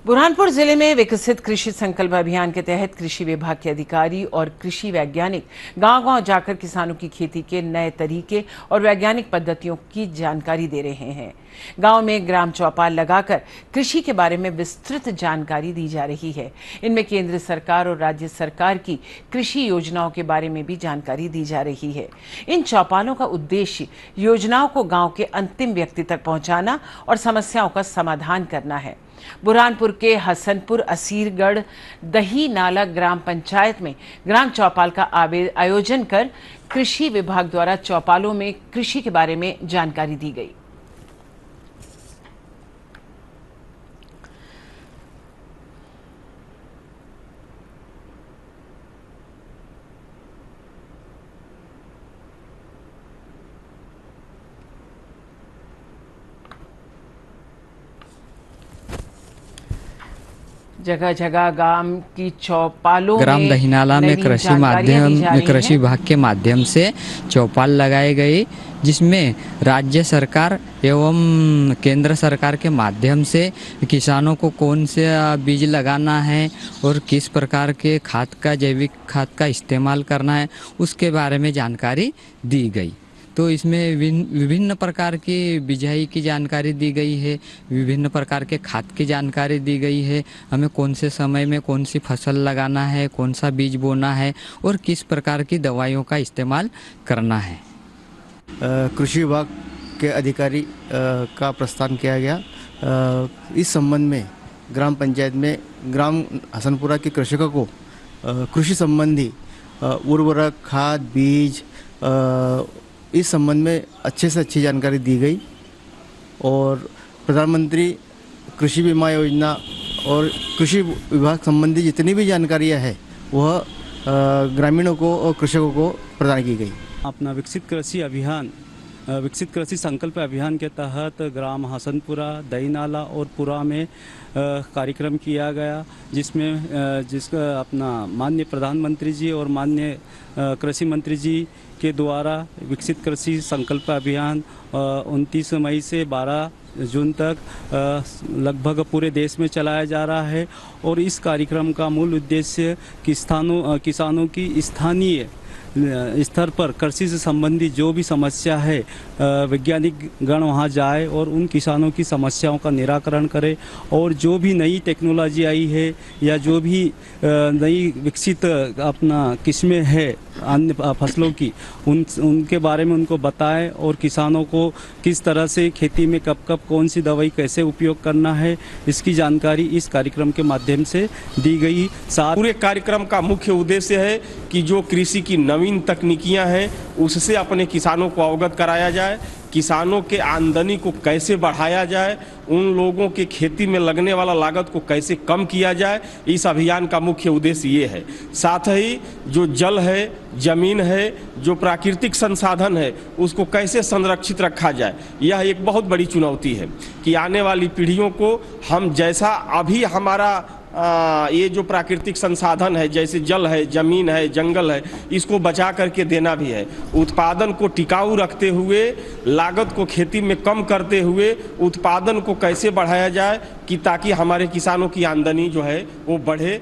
बुरहानपुर जिले में विकसित कृषि संकल्प अभियान के तहत कृषि विभाग के अधिकारी और कृषि वैज्ञानिक गांव-गांव जाकर किसानों की खेती के नए तरीके और वैज्ञानिक पद्धतियों की जानकारी दे रहे हैं। गांव में ग्राम चौपाल लगाकर कृषि के बारे में विस्तृत जानकारी दी जा रही है। इनमें केंद्र सरकार और राज्य सरकार की कृषि योजनाओं के बारे में भी जानकारी दी जा रही है। इन चौपालों का उद्देश्य योजनाओं को गांव के अंतिम व्यक्ति तक पहुंचाना और समस्याओं का समाधान करना है। बुरहानपुर के हसनपुर असीरगढ़ दही नाला ग्राम पंचायत में ग्राम चौपाल का आयोजन कर कृषि विभाग द्वारा चौपालों में कृषि के बारे में जानकारी दी गई। जगह जगह गांव की चौपालों ग्राम दहीनाला में कृषि विभाग के माध्यम से चौपाल लगाए गए, जिसमें राज्य सरकार एवं केंद्र सरकार के माध्यम से किसानों को कौन से बीज लगाना है और किस प्रकार के खाद का जैविक खाद का इस्तेमाल करना है उसके बारे में जानकारी दी गई। तो इसमें विभिन्न प्रकार की बिजाई की जानकारी दी गई है, विभिन्न प्रकार के खाद की जानकारी दी गई है, हमें कौन से समय में कौन सी फसल लगाना है, कौन सा बीज बोना है और किस प्रकार की दवाइयों का इस्तेमाल करना है। कृषि विभाग के अधिकारी का प्रस्थान किया गया। इस संबंध में ग्राम पंचायत में ग्राम हसनपुरा के कृषकों को कृषि संबंधी उर्वरक, खाद, बीज इस संबंध में अच्छे से अच्छी जानकारी दी गई और प्रधानमंत्री कृषि बीमा योजना और कृषि विभाग संबंधी जितनी भी जानकारियां हैं वह ग्रामीणों को और कृषकों को प्रदान की गई। अपना विकसित कृषि संकल्प अभियान के तहत ग्राम हसनपुरा, दहीनाला और पुरा में कार्यक्रम किया गया, जिसका अपना माननीय प्रधानमंत्री जी और माननीय कृषि मंत्री जी के द्वारा विकसित कृषि संकल्प अभियान 29 मई से 12 जून तक लगभग पूरे देश में चलाया जा रहा है। और इस कार्यक्रम का मूल उद्देश्य किसानों की स्थानीय स्तर पर कृषि से संबंधी जो भी समस्या है वैज्ञानिक गण वहाँ जाए और उन किसानों की समस्याओं का निराकरण करे और जो भी नई टेक्नोलॉजी आई है या जो भी नई विकसित अपना किस्में है अन्य फसलों की उनके बारे में उनको बताएं और किसानों को किस तरह से खेती में कब कौन सी दवाई कैसे उपयोग करना है इसकी जानकारी इस कार्यक्रम के माध्यम से दी गई। पूरे कार्यक्रम का मुख्य उद्देश्य है कि जो कृषि की नवीन तकनीकियां हैं उससे अपने किसानों को अवगत कराया जाए, किसानों के आमदनी को कैसे बढ़ाया जाए, उन लोगों के खेती में लगने वाला लागत को कैसे कम किया जाए। इस अभियान का मुख्य उद्देश्य ये है। साथ ही जो जल है, जमीन है, जो प्राकृतिक संसाधन है उसको कैसे संरक्षित रखा जाए, यह एक बहुत बड़ी चुनौती है कि आने वाली पीढ़ियों को हम जैसा अभी हमारा ये जो प्राकृतिक संसाधन है जैसे जल है, जमीन है, जंगल है, इसको बचा करके देना भी है। उत्पादन को टिकाऊ रखते हुए, लागत को खेती में कम करते हुए उत्पादन को कैसे बढ़ाया जाए कि ताकि हमारे किसानों की आमदनी जो है वो बढ़े।